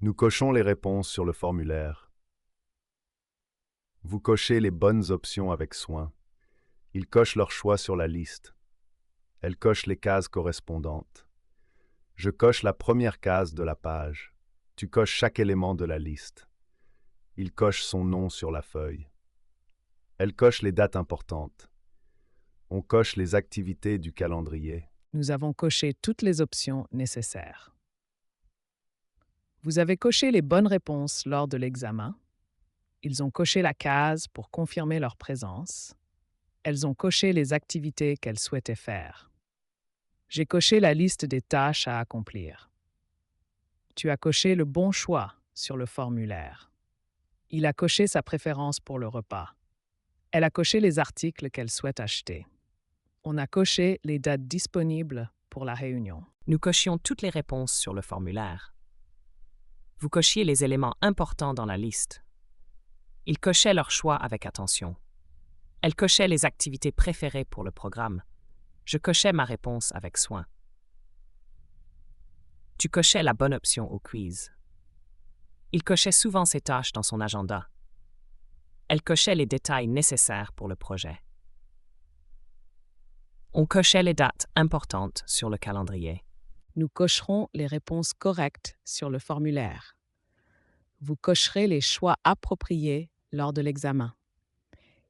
Nous cochons les réponses sur le formulaire. Vous cochez les bonnes options avec soin. Ils cochent leur choix sur la liste. Elles cochent les cases correspondantes. Je coche la première case de la page. Tu coches chaque élément de la liste. Il coche son nom sur la feuille. Elle coche les dates importantes. On coche les activités du calendrier. Nous avons coché toutes les options nécessaires. Vous avez coché les bonnes réponses lors de l'examen. Ils ont coché la case pour confirmer leur présence. Elles ont coché les activités qu'elles souhaitaient faire. J'ai coché la liste des tâches à accomplir. Tu as coché le bon choix sur le formulaire. Il a coché sa préférence pour le repas. Elle a coché les articles qu'elle souhaite acheter. On a coché les dates disponibles pour la réunion. Nous cochions toutes les réponses sur le formulaire. Vous cochiez les éléments importants dans la liste. Ils cochaient leur choix avec attention. Elle cochait les activités préférées pour le programme. Je cochais ma réponse avec soin. Tu cochais la bonne option au quiz. Il cochait souvent ses tâches dans son agenda. Elle cochait les détails nécessaires pour le projet. On cochait les dates importantes sur le calendrier. Nous cocherons les réponses correctes sur le formulaire. Vous cocherez les choix appropriés lors de l'examen.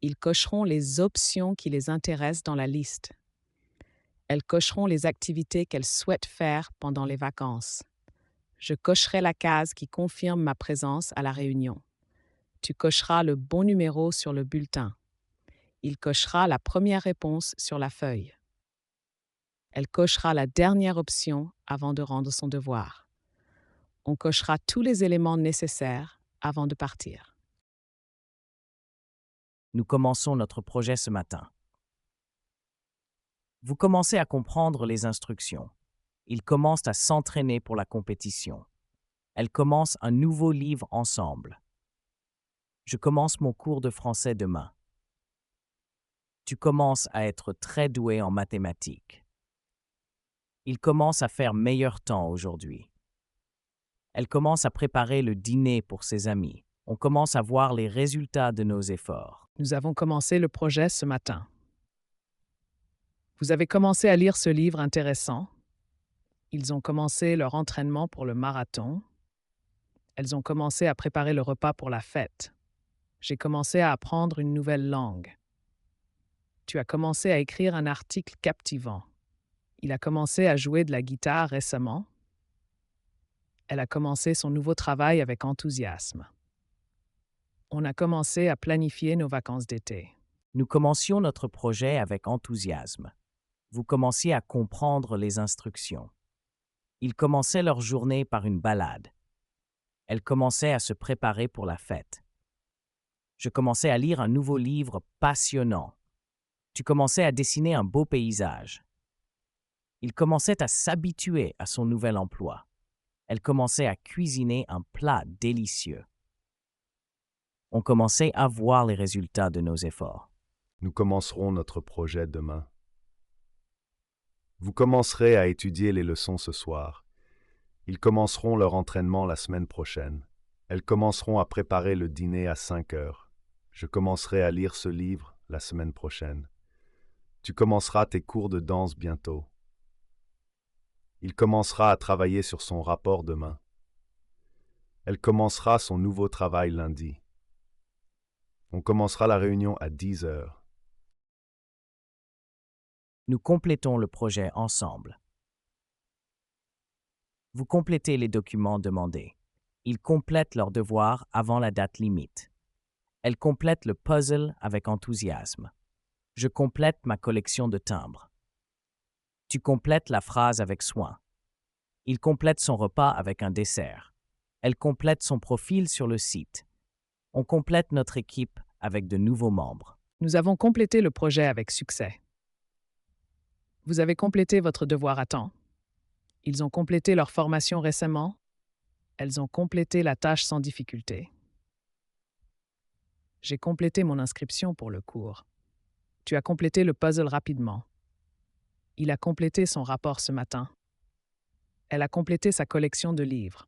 Ils cocheront les options qui les intéressent dans la liste. Elles cocheront les activités qu'elles souhaitent faire pendant les vacances. Je cocherai la case qui confirme ma présence à la réunion. Tu cocheras le bon numéro sur le bulletin. Il cochera la première réponse sur la feuille. Elle cochera la dernière option avant de rendre son devoir. On cochera tous les éléments nécessaires avant de partir. Nous commençons notre projet ce matin. Vous commencez à comprendre les instructions. Ils commencent à s'entraîner pour la compétition. Elles commencent un nouveau livre ensemble. Je commence mon cours de français demain. Tu commences à être très doué en mathématiques. Il commence à faire meilleur temps aujourd'hui. Elle commence à préparer le dîner pour ses amis. On commence à voir les résultats de nos efforts. Nous avons commencé le projet ce matin. Vous avez commencé à lire ce livre intéressant. Ils ont commencé leur entraînement pour le marathon. Elles ont commencé à préparer le repas pour la fête. J'ai commencé à apprendre une nouvelle langue. Tu as commencé à écrire un article captivant. Il a commencé à jouer de la guitare récemment. Elle a commencé son nouveau travail avec enthousiasme. On a commencé à planifier nos vacances d'été. Nous commencions notre projet avec enthousiasme. Vous commenciez à comprendre les instructions. Ils commençaient leur journée par une balade. Elles commençaient à se préparer pour la fête. Je commençais à lire un nouveau livre passionnant. Tu commençais à dessiner un beau paysage. Il commençait à s'habituer à son nouvel emploi. Elle commençait à cuisiner un plat délicieux. On commençait à voir les résultats de nos efforts. Nous commencerons notre projet demain. Vous commencerez à étudier les leçons ce soir. Ils commenceront leur entraînement la semaine prochaine. Elles commenceront à préparer le dîner à 5 heures. Je commencerai à lire ce livre la semaine prochaine. Tu commenceras tes cours de danse bientôt. Il commencera à travailler sur son rapport demain. Elle commencera son nouveau travail lundi. On commencera la réunion à 10 heures. Nous complétons le projet ensemble. Vous complétez les documents demandés. Ils complètent leurs devoirs avant la date limite. Elles complètent le puzzle avec enthousiasme. Je complète ma collection de timbres. Tu complètes la phrase avec soin. Il complète son repas avec un dessert. Elle complète son profil sur le site. On complète notre équipe avec de nouveaux membres. Nous avons complété le projet avec succès. Vous avez complété votre devoir à temps. Ils ont complété leur formation récemment. Elles ont complété la tâche sans difficulté. J'ai complété mon inscription pour le cours. Tu as complété le puzzle rapidement. Il a complété son rapport ce matin. Elle a complété sa collection de livres.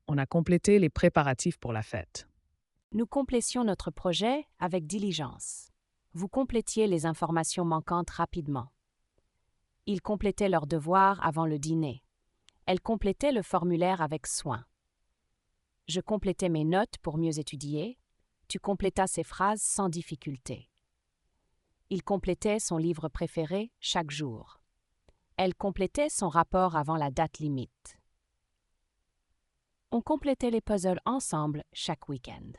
On a complété les préparatifs pour la fête. Nous complétions notre projet avec diligence. Vous complétiez les informations manquantes rapidement. Ils complétaient leurs devoirs avant le dîner. Elle complétait le formulaire avec soin. Je complétais mes notes pour mieux étudier. Tu complétas ces phrases sans difficulté. Il complétait son livre préféré chaque jour. Elle complétait son rapport avant la date limite. On complétait les puzzles ensemble chaque week-end.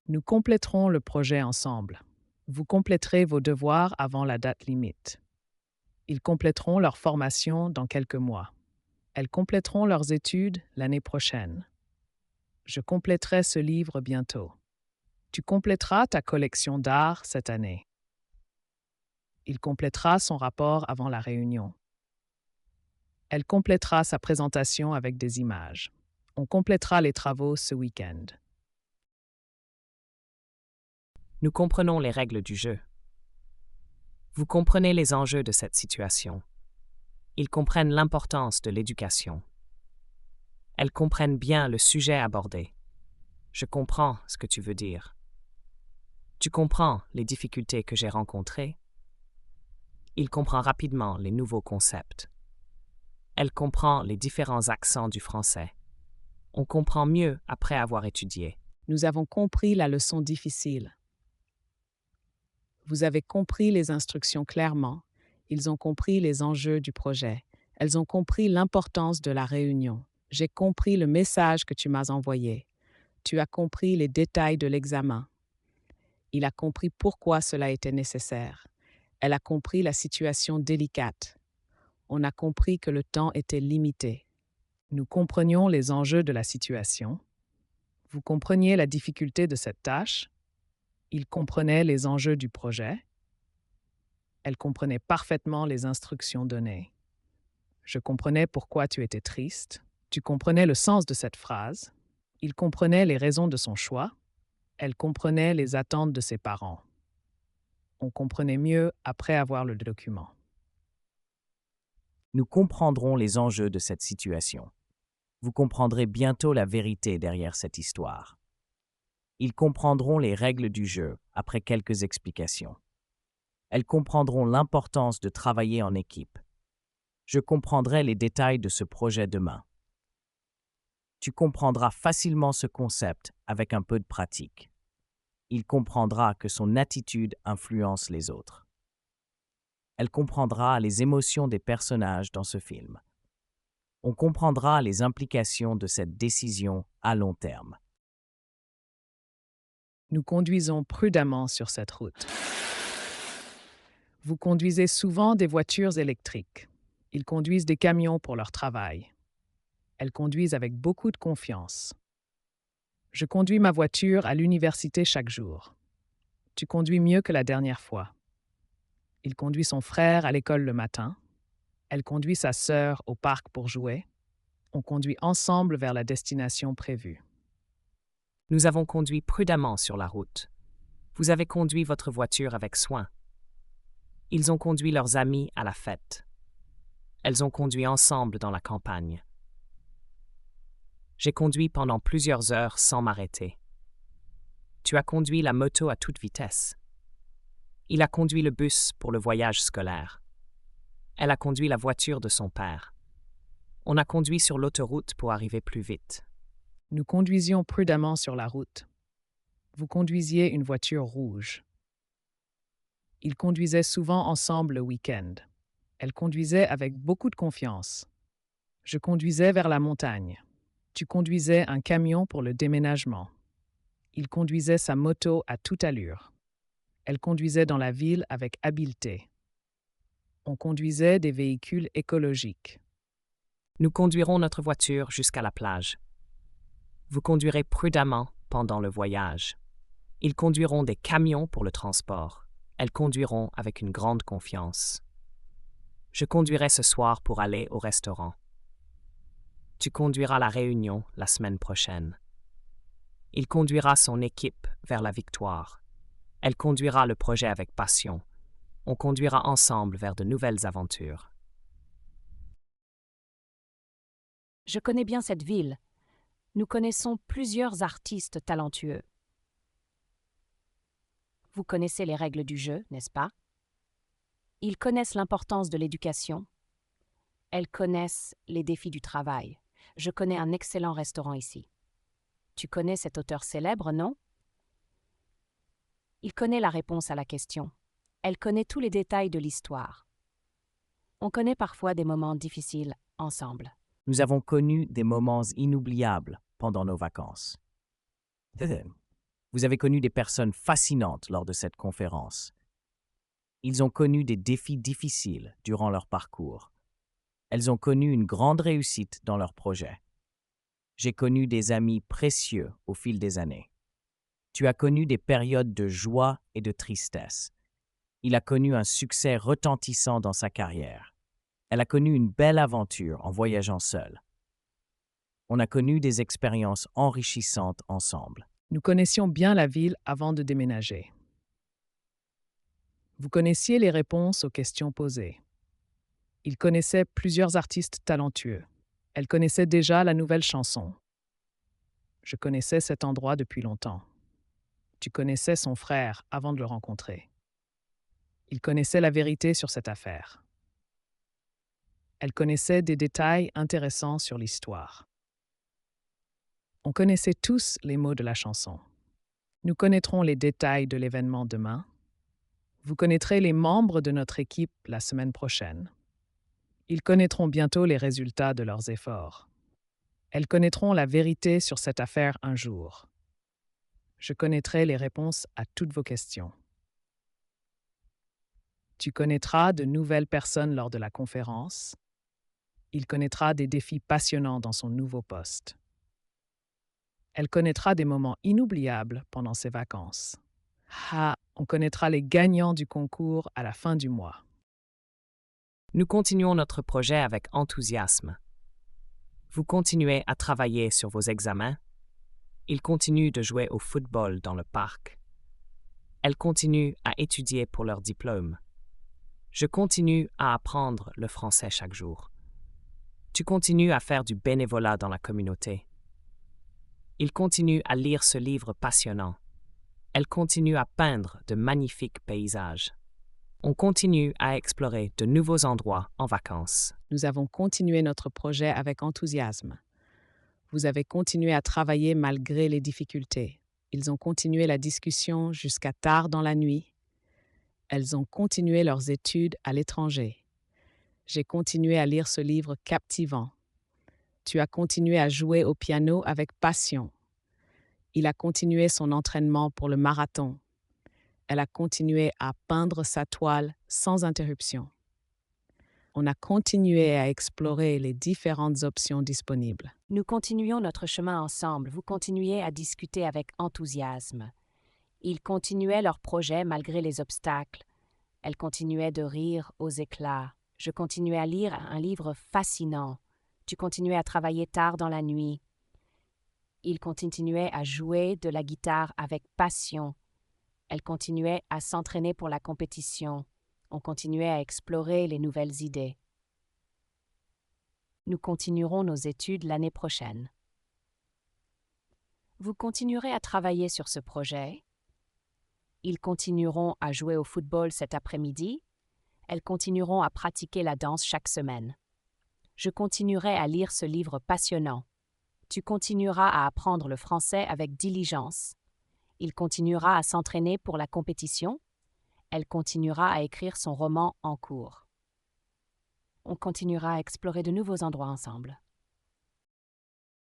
Nous compléterons le projet ensemble. Vous compléterez vos devoirs avant la date limite. Ils compléteront leur formation dans quelques mois. Elles compléteront leurs études l'année prochaine. Je compléterai ce livre bientôt. Tu compléteras ta collection d'art cette année. Il complétera son rapport avant la réunion. Elle complétera sa présentation avec des images. On complétera les travaux ce week-end. Nous comprenons les règles du jeu. Vous comprenez les enjeux de cette situation. Ils comprennent l'importance de l'éducation. Elles comprennent bien le sujet abordé. Je comprends ce que tu veux dire. Tu comprends les difficultés que j'ai rencontrées. Il comprend rapidement les nouveaux concepts. Elle comprend les différents accents du français. On comprend mieux après avoir étudié. Nous avons compris la leçon difficile. Vous avez compris les instructions clairement. Ils ont compris les enjeux du projet. Elles ont compris l'importance de la réunion. J'ai compris le message que tu m'as envoyé. Tu as compris les détails de l'examen. Il a compris pourquoi cela était nécessaire. Elle a compris la situation délicate. On a compris que le temps était limité. Nous comprenions les enjeux de la situation. Vous compreniez la difficulté de cette tâche. Il comprenait les enjeux du projet. Elle comprenait parfaitement les instructions données. Je comprenais pourquoi tu étais triste. Tu comprenais le sens de cette phrase. Il comprenait les raisons de son choix. Elle comprenait les attentes de ses parents. On comprenait mieux après avoir le document. Nous comprendrons les enjeux de cette situation. Vous comprendrez bientôt la vérité derrière cette histoire. Ils comprendront les règles du jeu après quelques explications. Elles comprendront l'importance de travailler en équipe. Je comprendrai les détails de ce projet demain. Tu comprendras facilement ce concept avec un peu de pratique. Il comprendra que son attitude influence les autres. Elle comprendra les émotions des personnages dans ce film. On comprendra les implications de cette décision à long terme. Nous conduisons prudemment sur cette route. Vous conduisez souvent des voitures électriques. Ils conduisent des camions pour leur travail. Elles conduisent avec beaucoup de confiance. Je conduis ma voiture à l'université chaque jour. Tu conduis mieux que la dernière fois. Il conduit son frère à l'école le matin. Elle conduit sa sœur au parc pour jouer. On conduit ensemble vers la destination prévue. Nous avons conduit prudemment sur la route. Vous avez conduit votre voiture avec soin. Ils ont conduit leurs amis à la fête. Elles ont conduit ensemble dans la campagne. J'ai conduit pendant plusieurs heures sans m'arrêter. Tu as conduit la moto à toute vitesse. Il a conduit le bus pour le voyage scolaire. Elle a conduit la voiture de son père. On a conduit sur l'autoroute pour arriver plus vite. Nous conduisions prudemment sur la route. Vous conduisiez une voiture rouge. Ils conduisaient souvent ensemble le week-end. Elle conduisait avec beaucoup de confiance. Je conduisais vers la montagne. Tu conduisais un camion pour le déménagement. Il conduisait sa moto à toute allure. Elle conduisait dans la ville avec habileté. On conduisait des véhicules écologiques. Nous conduirons notre voiture jusqu'à la plage. Vous conduirez prudemment pendant le voyage. Ils conduiront des camions pour le transport. Elles conduiront avec une grande confiance. Je conduirai ce soir pour aller au restaurant. Tu conduiras la réunion la semaine prochaine. Il conduira son équipe vers la victoire. Elle conduira le projet avec passion. On conduira ensemble vers de nouvelles aventures. Je connais bien cette ville. Nous connaissons plusieurs artistes talentueux. Vous connaissez les règles du jeu, n'est-ce pas? Ils connaissent l'importance de l'éducation. Elles connaissent les défis du travail. Je connais un excellent restaurant ici. Tu connais cet auteur célèbre, non? Il connaît la réponse à la question. Elle connaît tous les détails de l'histoire. On connaît parfois des moments difficiles ensemble. Nous avons connu des moments inoubliables pendant nos vacances. Vous avez connu des personnes fascinantes lors de cette conférence. Ils ont connu des défis difficiles durant leur parcours. Elles ont connu une grande réussite dans leur projet. J'ai connu des amis précieux au fil des années. Tu as connu des périodes de joie et de tristesse. Il a connu un succès retentissant dans sa carrière. Elle a connu une belle aventure en voyageant seule. On a connu des expériences enrichissantes ensemble. Nous connaissions bien la ville avant de déménager. Vous connaissiez les réponses aux questions posées. Il connaissait plusieurs artistes talentueux. Elle connaissait déjà la nouvelle chanson. Je connaissais cet endroit depuis longtemps. Tu connaissais son frère avant de le rencontrer. Il connaissait la vérité sur cette affaire. Elle connaissait des détails intéressants sur l'histoire. On connaissait tous les mots de la chanson. Nous connaîtrons les détails de l'événement demain. Vous connaîtrez les membres de notre équipe la semaine prochaine. Ils connaîtront bientôt les résultats de leurs efforts. Elles connaîtront la vérité sur cette affaire un jour. Je connaîtrai les réponses à toutes vos questions. Tu connaîtras de nouvelles personnes lors de la conférence. Il connaîtra des défis passionnants dans son nouveau poste. Elle connaîtra des moments inoubliables pendant ses vacances. On connaîtra les gagnants du concours à la fin du mois. Nous continuons notre projet avec enthousiasme. Vous continuez à travailler sur vos examens. Ils continuent de jouer au football dans le parc. Elles continuent à étudier pour leur diplôme. Je continue à apprendre le français chaque jour. Tu continues à faire du bénévolat dans la communauté. Il continue à lire ce livre passionnant. Elle continue à peindre de magnifiques paysages. On continue à explorer de nouveaux endroits en vacances. Nous avons continué notre projet avec enthousiasme. Vous avez continué à travailler malgré les difficultés. Ils ont continué la discussion jusqu'à tard dans la nuit. Elles ont continué leurs études à l'étranger. J'ai continué à lire ce livre captivant. Tu as continué à jouer au piano avec passion. Il a continué son entraînement pour le marathon. Elle a continué à peindre sa toile sans interruption. On a continué à explorer les différentes options disponibles. Nous continuions notre chemin ensemble. Vous continuiez à discuter avec enthousiasme. Ils continuaient leur projet malgré les obstacles. Elles continuaient de rire aux éclats. Je continuais à lire un livre fascinant. Tu continuais à travailler tard dans la nuit. Ils continuaient à jouer de la guitare avec passion. Elles continuaient à s'entraîner pour la compétition. On continuait à explorer les nouvelles idées. Nous continuerons nos études l'année prochaine. Vous continuerez à travailler sur ce projet. Ils continueront à jouer au football cet après-midi. Elles continueront à pratiquer la danse chaque semaine. Je continuerai à lire ce livre passionnant. Tu continueras à apprendre le français avec diligence. Il continuera à s'entraîner pour la compétition. Elle continuera à écrire son roman en cours. On continuera à explorer de nouveaux endroits ensemble.